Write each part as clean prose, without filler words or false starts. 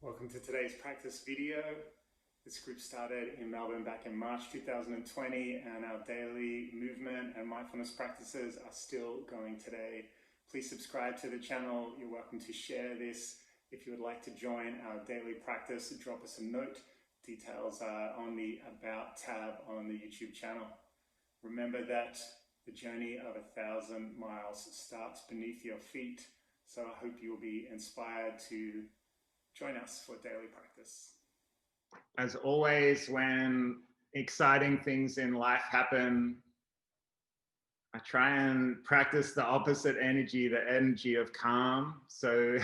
Welcome to today's practice video. This group started in Melbourne back in March 2020, and our daily movement and mindfulness practices are still going today. Please subscribe to the channel. You're welcome to share this. If you would like to join our daily practice, drop us a note. Details are on the About tab on the YouTube channel. Remember that the journey of 1,000 miles starts beneath your feet, so I hope you will be inspired to join us for daily practice. As always, when exciting things in life happen, I try and practice the opposite energy, the energy of calm. So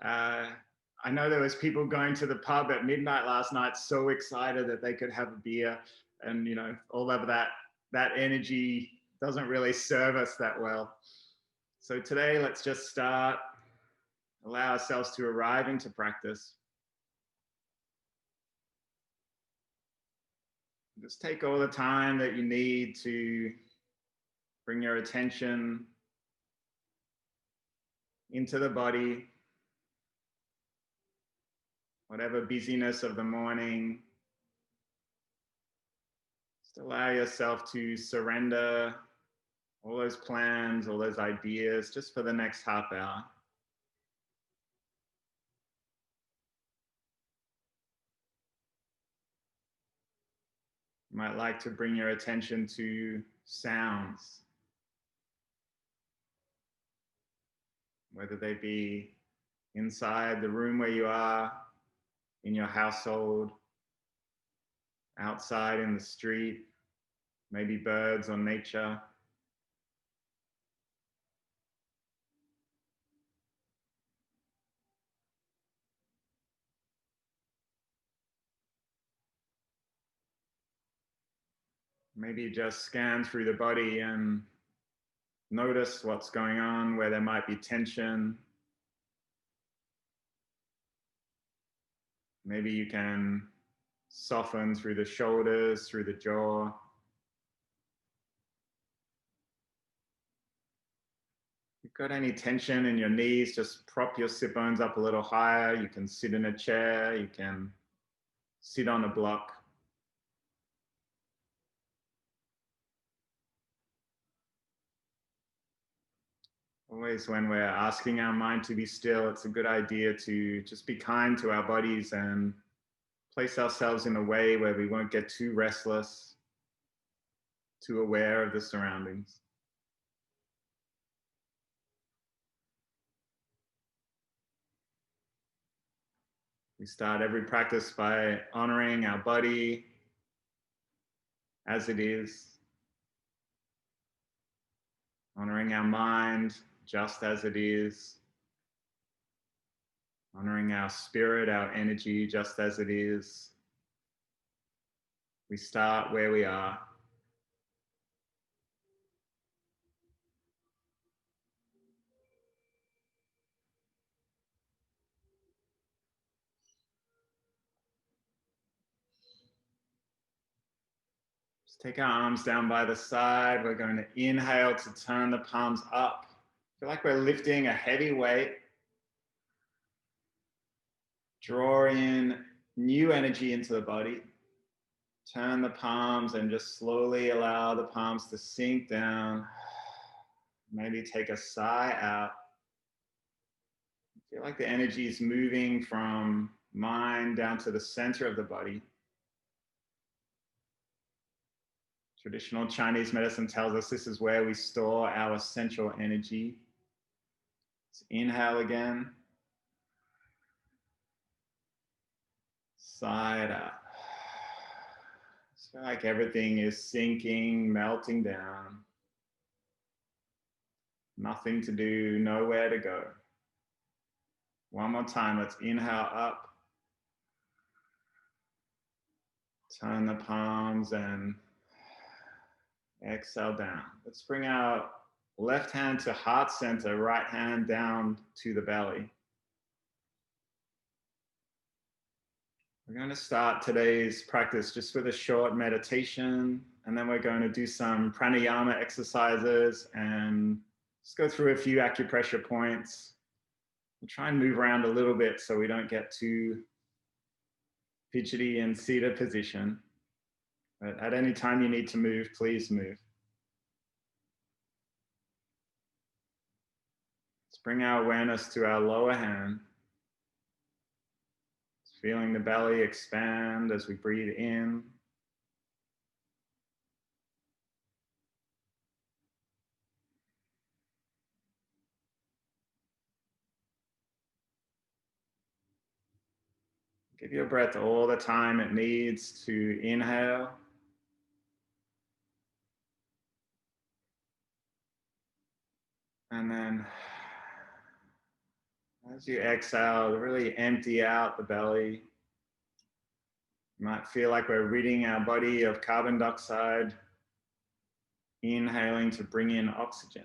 I know there was people going to the pub at midnight last night, so excited that they could have a beer, and all of that energy doesn't really serve us that well. So today, let's just start. Allow ourselves to arrive into practice. Just take all the time that you need to bring your attention into the body. Whatever busyness of the morning, just allow yourself to surrender all those plans, all those ideas, just for the next half hour. You might like to bring your attention to sounds, whether they be inside the room where you are, in your household, outside in the street, maybe birds or nature. Maybe just scan through the body and notice what's going on, where there might be tension. Maybe you can soften through the shoulders, through the jaw. If you've got any tension in your knees, just prop your sit bones up a little higher. You can sit in a chair, you can sit on a block. Always when we're asking our mind to be still, it's a good idea to just be kind to our bodies and place ourselves in a way where we won't get too restless, too aware of the surroundings. We start every practice by honoring our body as it is, honoring our mind just as it is, honoring our spirit, our energy just as it is. We start where we are. Just take our arms down by the side. We're going to inhale to turn the palms up. Feel like we're lifting a heavy weight. Draw in new energy into the body. Turn the palms and just slowly allow the palms to sink down. Maybe take a sigh out. Feel like the energy is moving from mind down to the center of the body. Traditional Chinese medicine tells us this is where we store our essential energy. Let's inhale again. Sigh it out. It's like everything is sinking, melting down. Nothing to do, nowhere to go. One more time, let's inhale up. Turn the palms and exhale down. Let's bring our left hand to heart center, right hand down to the belly. We're going to start today's practice just with a short meditation, and then we're going to do some pranayama exercises and just go through a few acupressure points. We'll try and move around a little bit so we don't get too fidgety in seated position. But at any time you need to move, please move. Let's bring our awareness to our lower hand. Feeling the belly expand as we breathe in. Give your breath all the time it needs to inhale. And then as you exhale, really empty out the belly. You might feel like we're ridding our body of carbon dioxide, inhaling to bring in oxygen.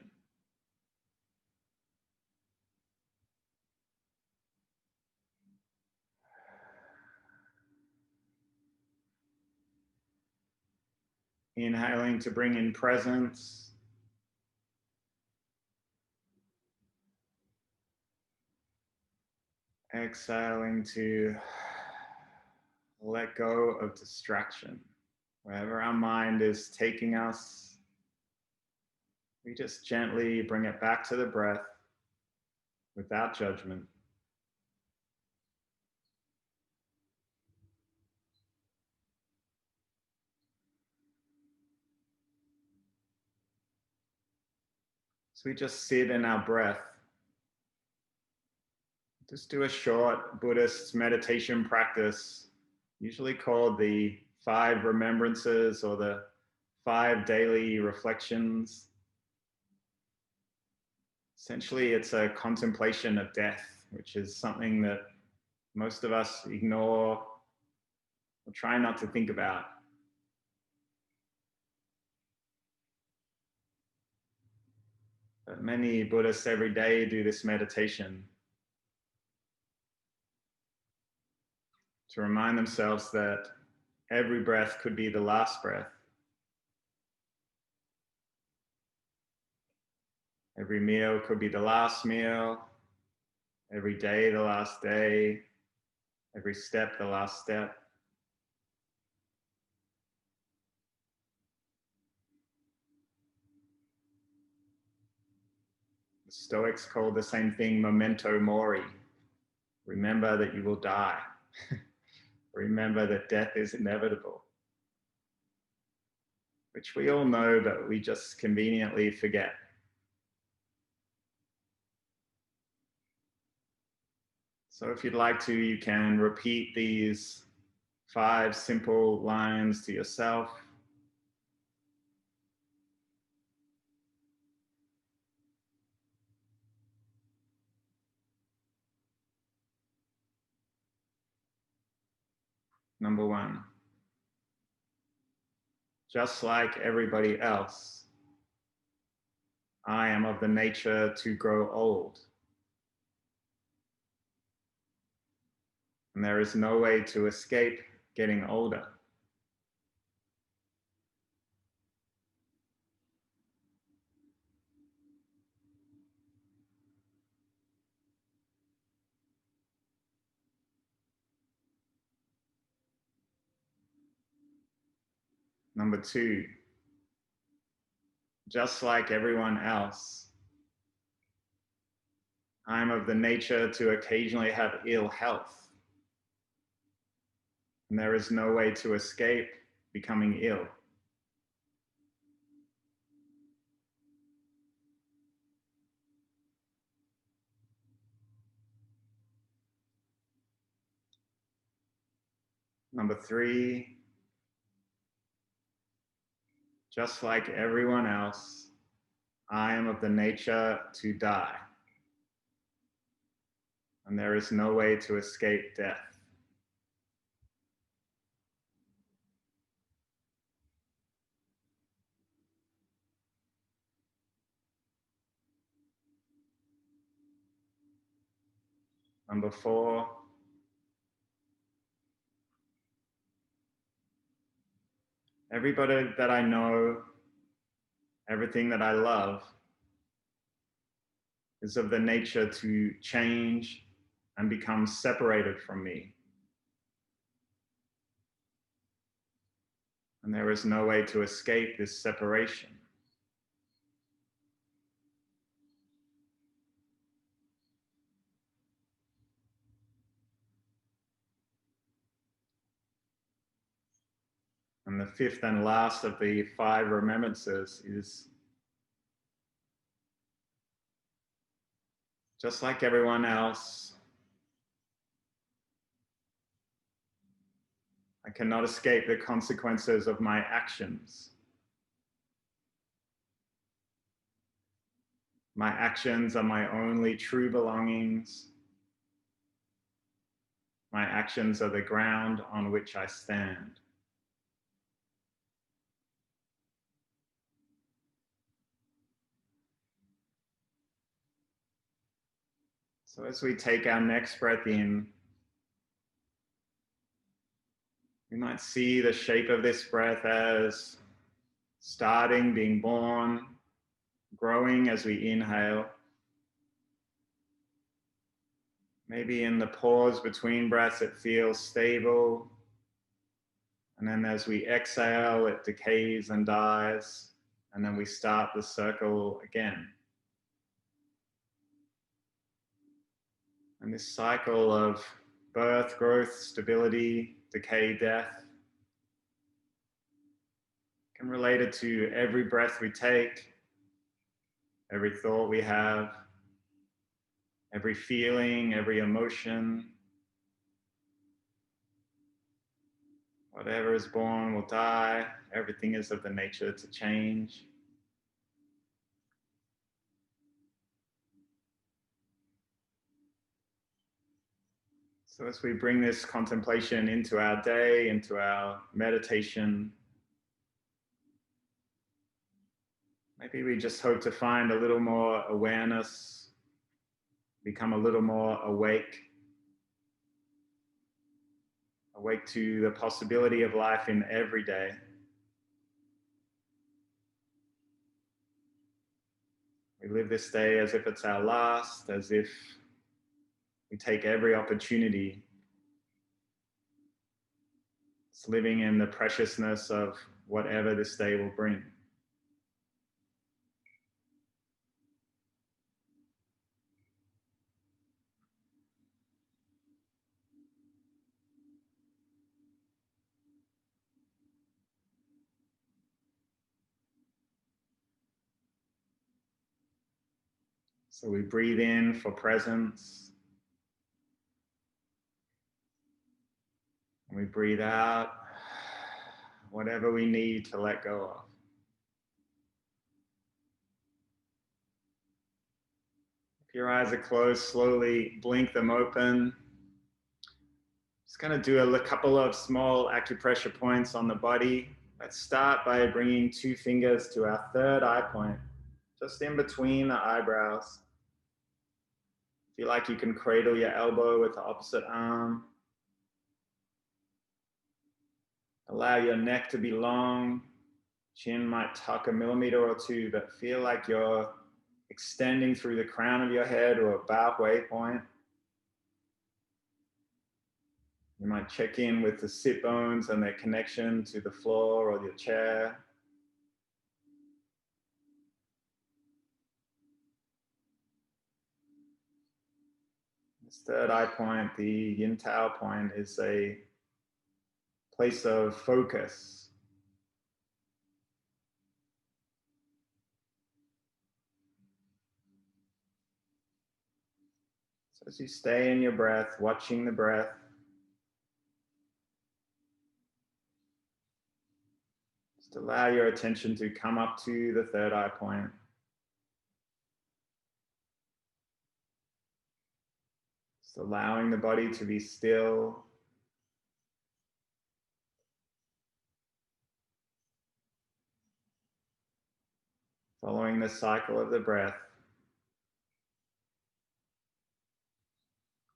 Inhaling to bring in presence. Exhaling to let go of distraction. Wherever our mind is taking us, we just gently bring it back to the breath without judgment. So we just sit in our breath. Just do a short Buddhist meditation practice, usually called the 5 remembrances or the 5 daily reflections. Essentially, it's a contemplation of death, which is something that most of us ignore or try not to think about. But many Buddhists every day do this meditation to remind themselves that every breath could be the last breath. Every meal could be the last meal. Every day, the last day. Every step, the last step. The Stoics call the same thing memento mori. Remember that you will die. Remember that death is inevitable. Which we all know, but we just conveniently forget. So if you'd like to, you can repeat these 5 simple lines to yourself. Number 1, just like everybody else, I am of the nature to grow old. And there is no way to escape getting older. Number 2, just like everyone else, I'm of the nature to occasionally have ill health. And there is no way to escape becoming ill. Number 3, just like everyone else, I am of the nature to die. And there is no way to escape death. Number 4, everybody that I know, everything that I love, is of the nature to change and become separated from me. And there is no way to escape this separation. And the fifth and last of the 5 remembrances is, just like everyone else, I cannot escape the consequences of my actions. My actions are my only true belongings. My actions are the ground on which I stand. So as we take our next breath in, we might see the shape of this breath as starting, being born, growing as we inhale. Maybe in the pause between breaths, it feels stable. And then as we exhale, it decays and dies. And then we start the circle again. And this cycle of birth, growth, stability, decay, death can relate it to every breath we take, every thought we have, every feeling, every emotion. Whatever is born will die. Everything is of the nature to change. So as we bring this contemplation into our day, into our meditation, maybe we just hope to find a little more awareness, become a little more awake to the possibility of life in every day. We live this day as if it's our last, as if we take every opportunity. It's living in the preciousness of whatever this day will bring. So we breathe in for presence. And we breathe out whatever we need to let go of. If your eyes are closed, slowly blink them open. Just going to do a couple of small acupressure points on the body. Let's start by bringing 2 fingers to our third eye point, just in between the eyebrows. Feel like you can cradle your elbow with the opposite arm. Allow your neck to be long. Chin might tuck a millimeter or 2, but feel like you're extending through the crown of your head or a halfway point. You might check in with the sit bones and their connection to the floor or your chair. This third eye point, the yin tao point, is a place of focus. So as you stay in your breath, watching the breath, just allow your attention to come up to the third eye point. Just allowing the body to be still. Following the cycle of the breath.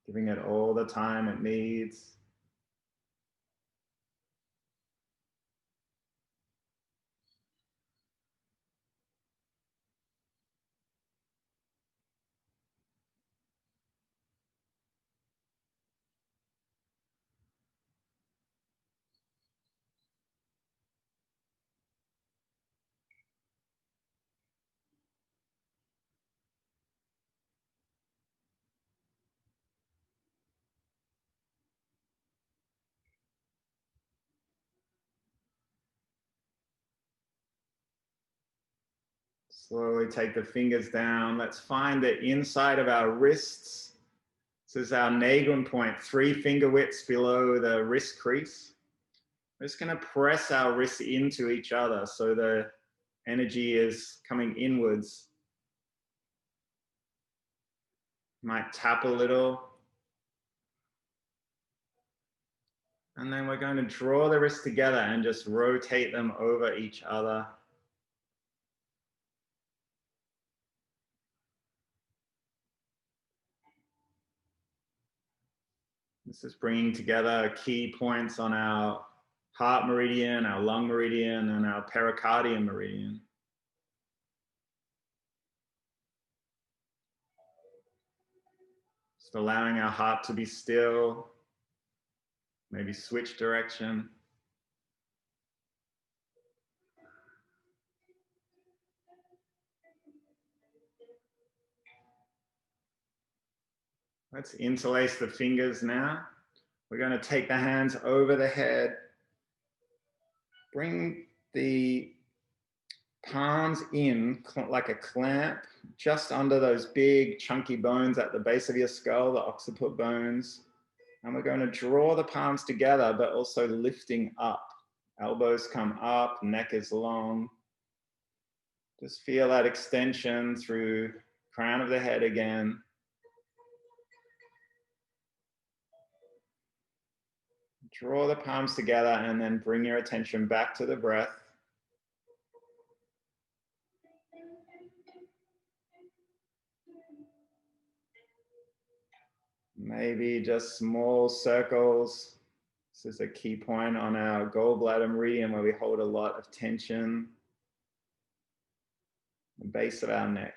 Giving it all the time it needs. Slowly take the fingers down. Let's find the inside of our wrists. This is our nagun point, 3 finger widths below the wrist crease. We're just going to press our wrists into each other so the energy is coming inwards. Might tap a little. And then we're going to draw the wrists together and just rotate them over each other. This is bringing together key points on our heart meridian, our lung meridian, and our pericardium meridian. Just allowing our heart to be still, maybe switch direction. Let's interlace the fingers now. We're going to take the hands over the head. Bring the palms in like a clamp, just under those big chunky bones at the base of your skull, the occiput bones. And we're going to draw the palms together, but also lifting up. Elbows come up, neck is long. Just feel that extension through crown of the head again. Draw the palms together and then bring your attention back to the breath. Maybe just small circles. This is a key point on our gallbladder meridian where we hold a lot of tension. The base of our neck.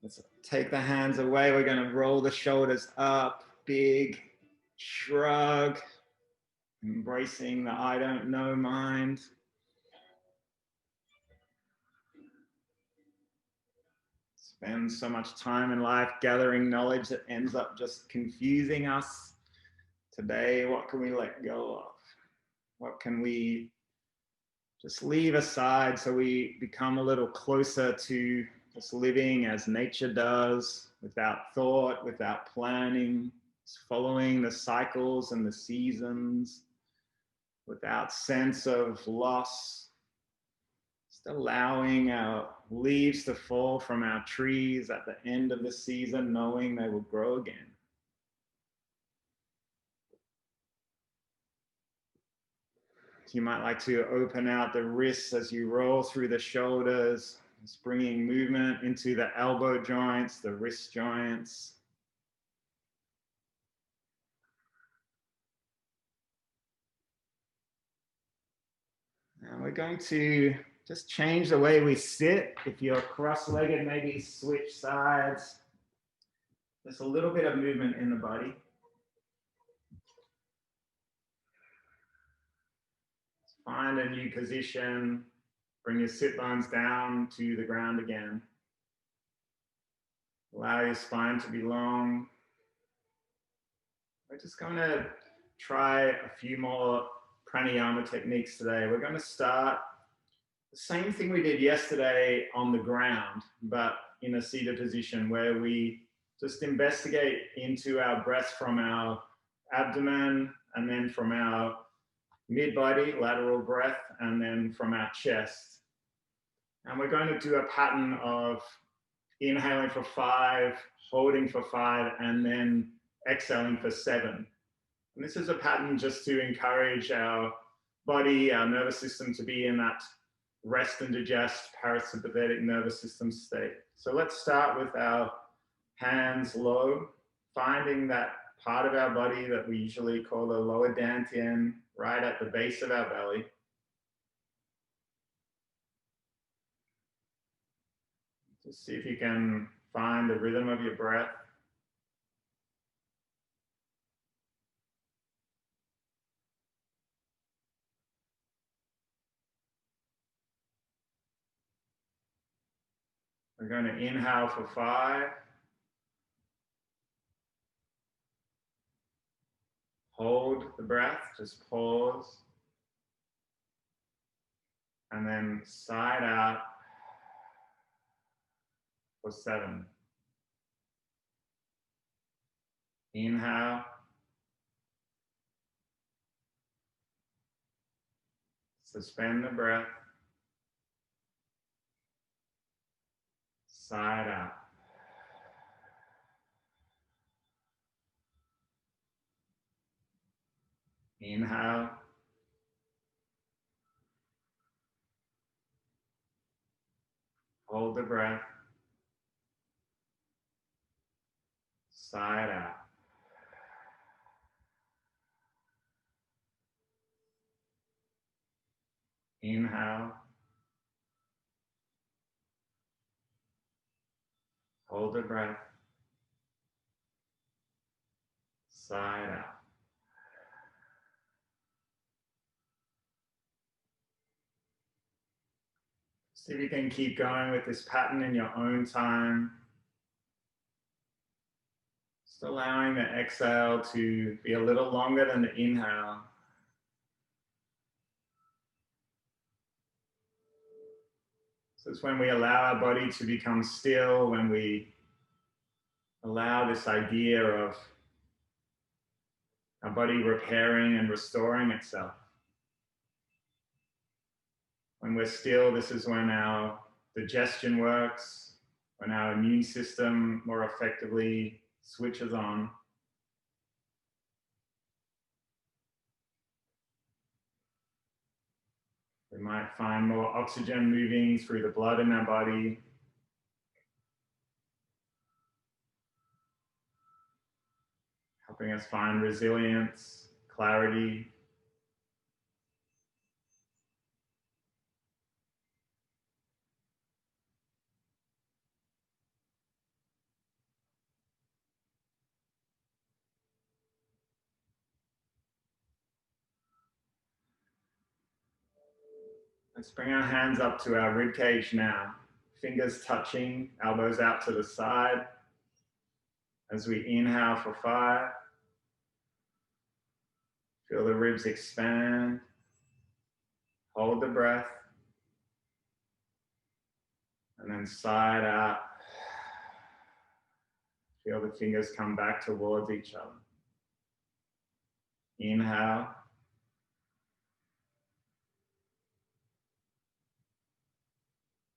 Let's take the hands away. We're going to roll the shoulders up, big shrug, embracing the I don't know mind. Spend so much time in life gathering knowledge that ends up just confusing us. Today, what can we let go of? What can we just leave aside so we become a little closer to just living as nature does, without thought, without planning, just following the cycles and the seasons, without sense of loss, just allowing our leaves to fall from our trees at the end of the season, knowing they will grow again. You might like to open out the wrists as you roll through the shoulders. It's bringing movement into the elbow joints, the wrist joints. And we're going to just change the way we sit. If you're cross-legged, maybe switch sides. Just a little bit of movement in the body. Find a new position. Bring your sit bones down to the ground again. Allow your spine to be long. We're just going to try a few more pranayama techniques today. We're going to start the same thing we did yesterday on the ground, but in a seated position where we just investigate into our breath from our abdomen and then from our mid-body, lateral breath, and then from our chest. And we're going to do a pattern of inhaling for 5, holding for 5, and then exhaling for 7. And this is a pattern just to encourage our body, our nervous system to be in that rest and digest parasympathetic nervous system state. So let's start with our hands low, finding that part of our body that we usually call the lower dantian, right at the base of our belly. Just see if you can find the rhythm of your breath. We're going to inhale for 5. Hold the breath, just pause. And then side out for 7. Inhale. Suspend the breath. Side out. Inhale. Hold the breath. Side out. Inhale. Hold the breath. Side out. See if you can keep going with this pattern in your own time. Just allowing the exhale to be a little longer than the inhale. So it's when we allow our body to become still, when we allow this idea of our body repairing and restoring itself. When we're still, this is when our digestion works, when our immune system more effectively switches on. We might find more oxygen moving through the blood in our body. Helping us find resilience, clarity. Let's bring our hands up to our rib cage now. Fingers touching, elbows out to the side. As we inhale for 5, feel the ribs expand. Hold the breath. And then side out. Feel the fingers come back towards each other. Inhale.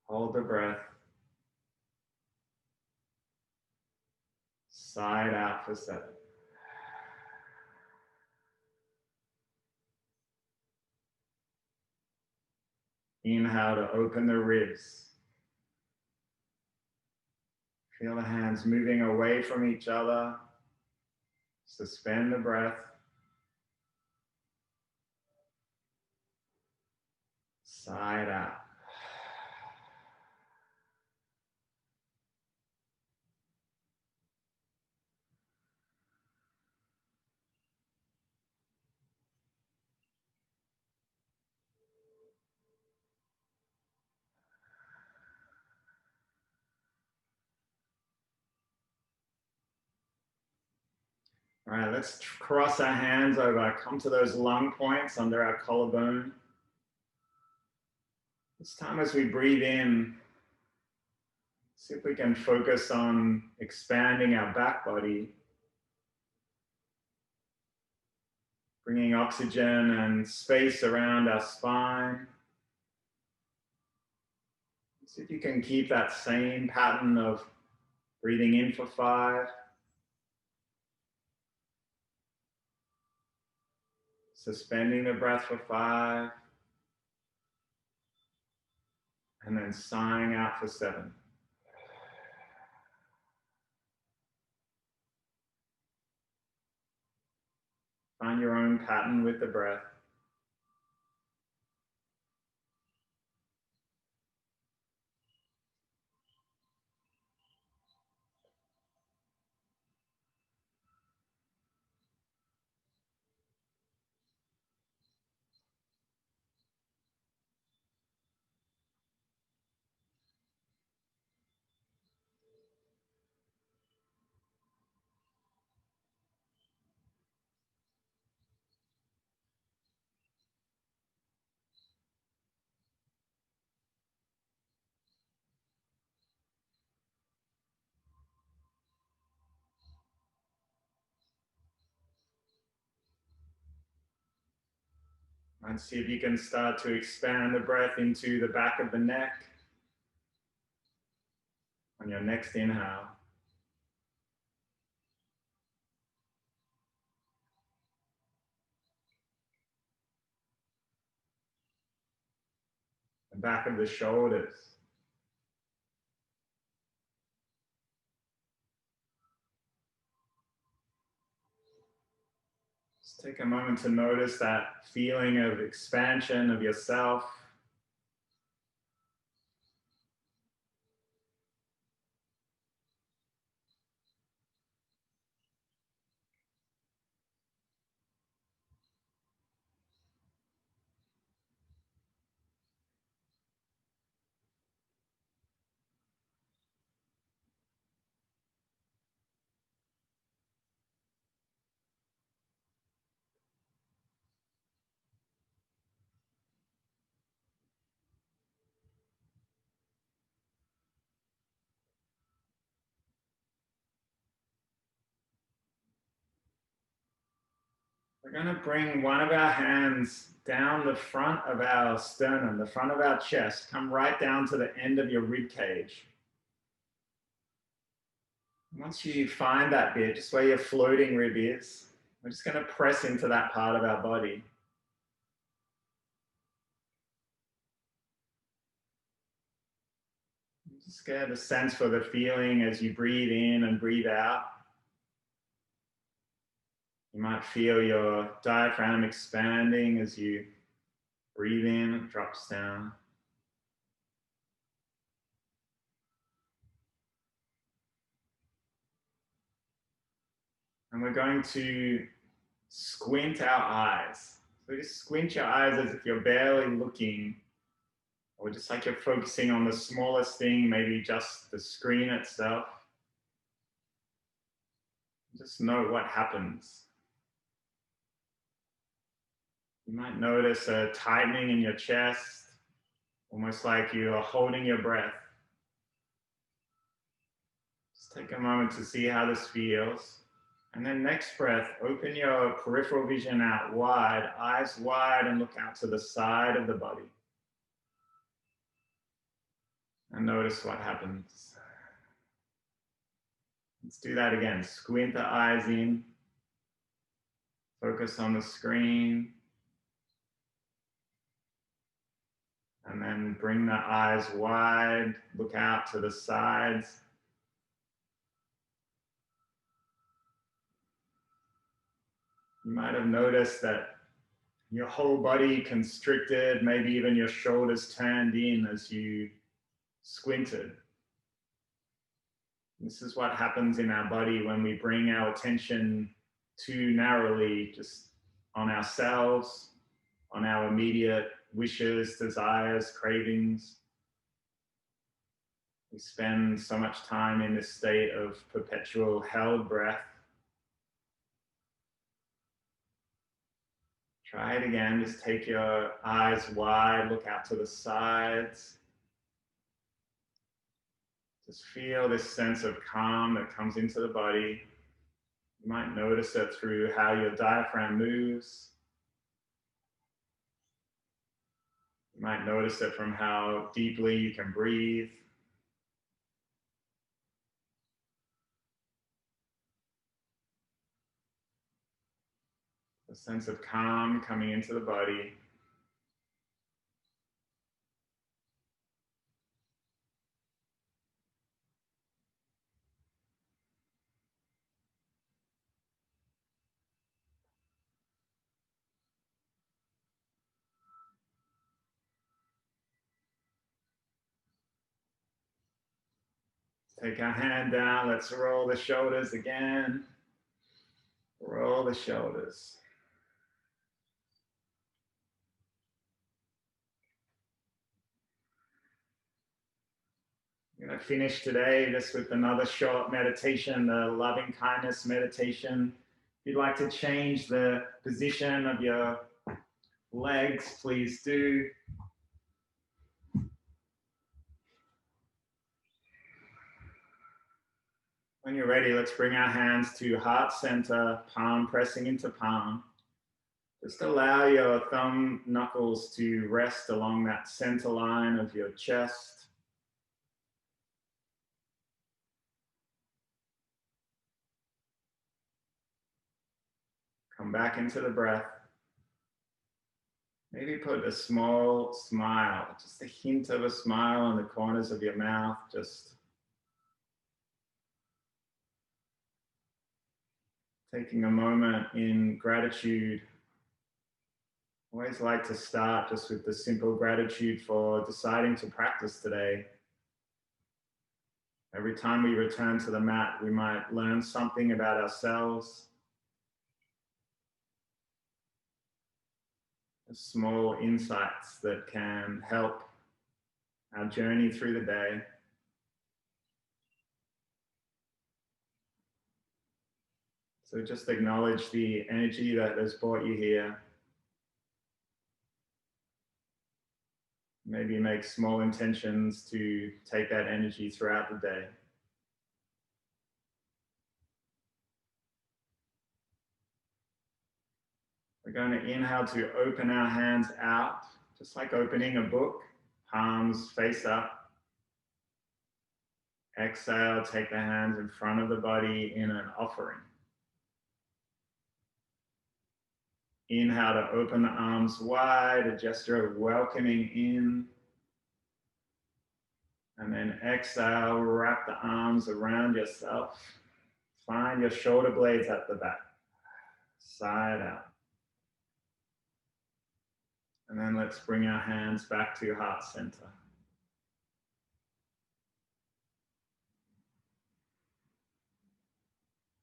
Hold the breath. Side out for 7. Inhale to open the ribs. Feel the hands moving away from each other. Suspend the breath. Side out. All right, let's cross our hands over, come to those lung points under our collarbone. This time as we breathe in, see if we can focus on expanding our back body, bringing oxygen and space around our spine. See if you can keep that same pattern of breathing in for 5, suspending the breath for 5, and then sighing out for 7. Find your own pattern with the breath. And see if you can start to expand the breath into the back of the neck on your next inhale. The back of the shoulders. Just take a moment to notice that feeling of expansion of yourself. We're going to bring one of our hands down the front of our sternum, the front of our chest. Come right down to the end of your rib cage. Once you find that bit, just where your floating rib is, we're just going to press into that part of our body. Just get a sense for the feeling as you breathe in and breathe out. You might feel your diaphragm expanding as you breathe in, it drops down. And we're going to squint our eyes. So just squint your eyes as if you're barely looking, or just like you're focusing on the smallest thing, maybe just the screen itself. Just note what happens. You might notice a tightening in your chest, almost like you are holding your breath. Just take a moment to see how this feels. And then next breath, open your peripheral vision out wide, eyes wide, and look out to the side of the body. And notice what happens. Let's do that again. Squint the eyes in. Focus on the screen. And then bring the eyes wide. Look out to the sides. You might have noticed that your whole body constricted, maybe even your shoulders turned in as you squinted. This is what happens in our body when we bring our attention too narrowly just on ourselves, on our immediate wishes, desires, cravings. We spend so much time in this state of perpetual held breath. Try it again. Just take your eyes wide, look out to the sides. Just feel this sense of calm that comes into the body. You might notice it through how your diaphragm moves. You might notice it from how deeply you can breathe. A sense of calm coming into the body. Take our hand down. Let's roll the shoulders again. Roll the shoulders. I'm going to finish today just with another short meditation, the loving kindness meditation. If you'd like to change the position of your legs, please do. When you're ready, let's bring our hands to heart center, palm pressing into palm. Just allow your thumb knuckles to rest along that center line of your chest. Come back into the breath. Maybe put a small smile, just a hint of a smile on the corners of your mouth, just taking a moment in gratitude. Always like to start just with the simple gratitude for deciding to practice today. Every time we return to the mat, we might learn something about ourselves. Small insights that can help our journey through the day. So just acknowledge the energy that has brought you here. Maybe make small intentions to take that energy throughout the day. We're going to inhale to open our hands out, just like opening a book, palms face up. Exhale, take the hands in front of the body in an offering. Inhale to open the arms wide, a gesture of welcoming in. And then exhale, wrap the arms around yourself. Find your shoulder blades at the back, side out. And then let's bring our hands back to heart center.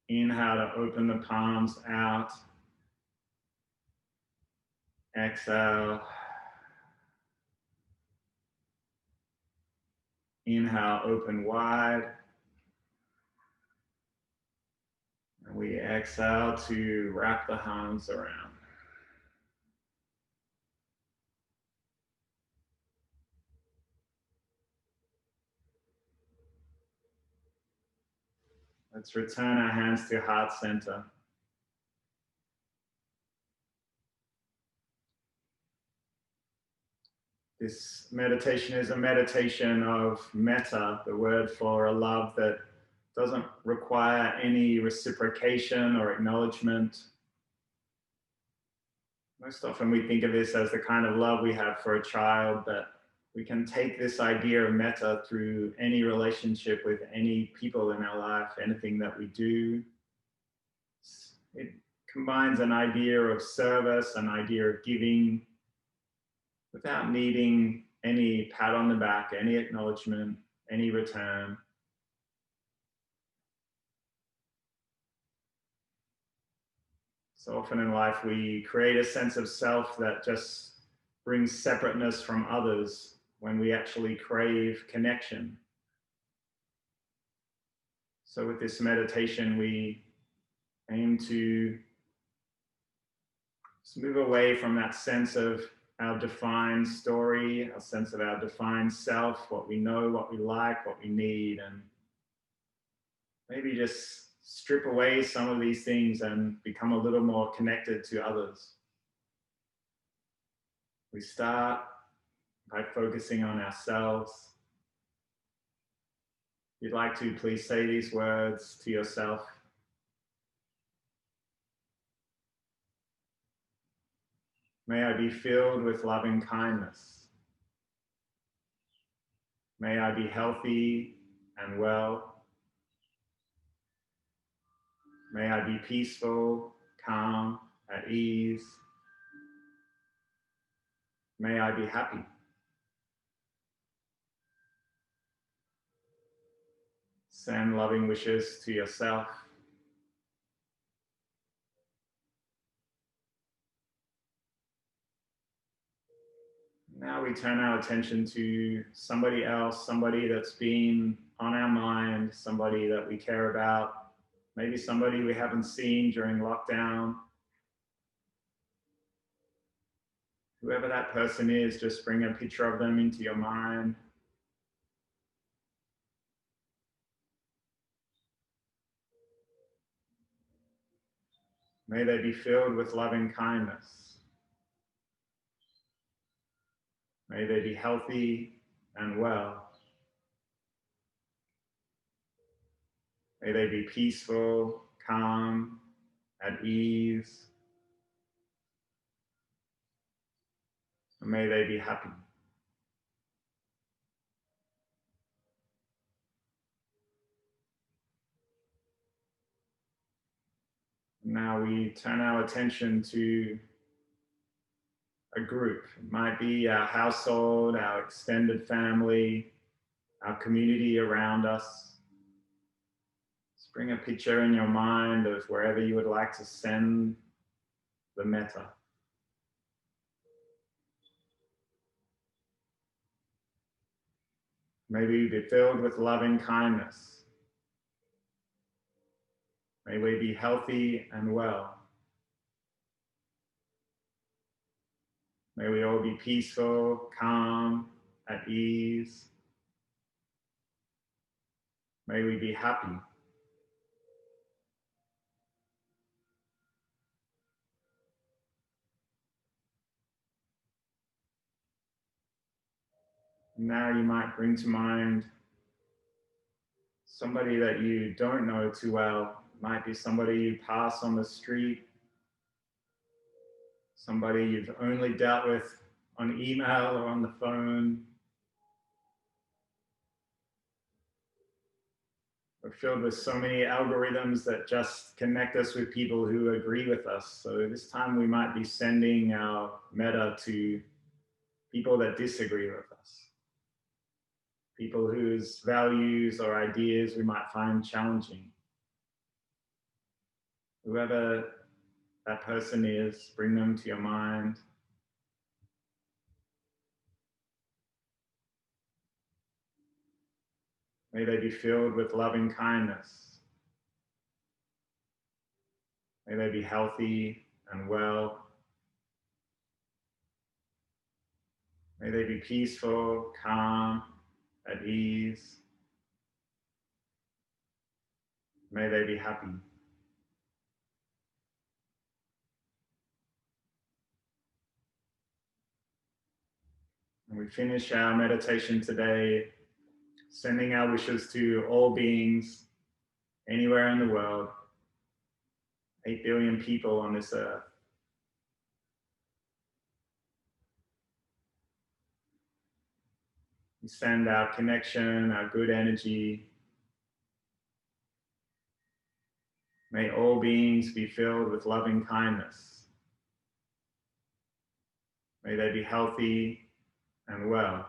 Inhale to open the palms out. Exhale. Inhale, open wide. And we exhale to wrap the arms around. Let's return our hands to heart center. This meditation is a meditation of metta, the word for a love that doesn't require any reciprocation or acknowledgement. Most often we think of this as the kind of love we have for a child, but we can take this idea of metta through any relationship with any people in our life, anything that we do. It combines an idea of service, an idea of giving, without needing any pat on the back, any acknowledgement, any return. So often in life, we create a sense of self that just brings separateness from others when we actually crave connection. So with this meditation, we aim to just move away from that sense of our defined story, a sense of our defined self, what we know, what we like, what we need, and maybe just strip away some of these things and become a little more connected to others. We start by focusing on ourselves. If you'd like to, please say these words to yourself. May I be filled with loving kindness. May I be healthy and well. May I be peaceful, calm, at ease. May I be happy. Send loving wishes to yourself. Now we turn our attention to somebody else, somebody that's been on our mind, somebody that we care about. Maybe somebody we haven't seen during lockdown. Whoever that person is, just bring a picture of them into your mind. May they be filled with loving kindness. May they be healthy and well. May they be peaceful, calm, at ease. And may they be happy. Now we turn our attention to a group. It might be our household, our extended family, our community around us. Just bring a picture in your mind of wherever you would like to send the metta. May we be filled with loving kindness. May we be healthy and well. May we all be peaceful, calm, at ease. May we be happy. Now you might bring to mind somebody that you don't know too well. It might be somebody you pass on the street, somebody you've only dealt with on email or on the phone. We're filled with so many algorithms that just connect us with people who agree with us. So this time we might be sending our metta to people that disagree with us, people whose values or ideas we might find challenging. Whoever that person is, bring them to your mind. May they be filled with loving kindness. May they be healthy and well. May they be peaceful, calm, at ease. May they be happy. And we finish our meditation today sending our wishes to all beings anywhere in the world, 8 billion people on this earth. We send our connection, our good energy. May all beings be filled with loving kindness. May they be healthy and well.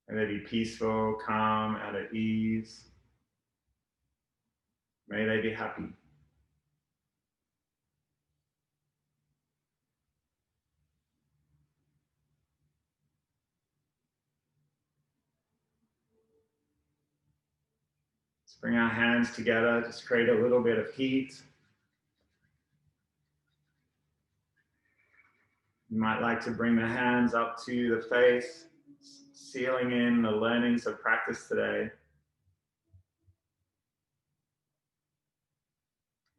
May they be peaceful, calm, and at ease. May they be happy. Let's bring our hands together, just create a little bit of heat. You might like to bring the hands up to the face, sealing in the learnings of practice today.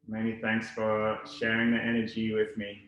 Many thanks for sharing the energy with me.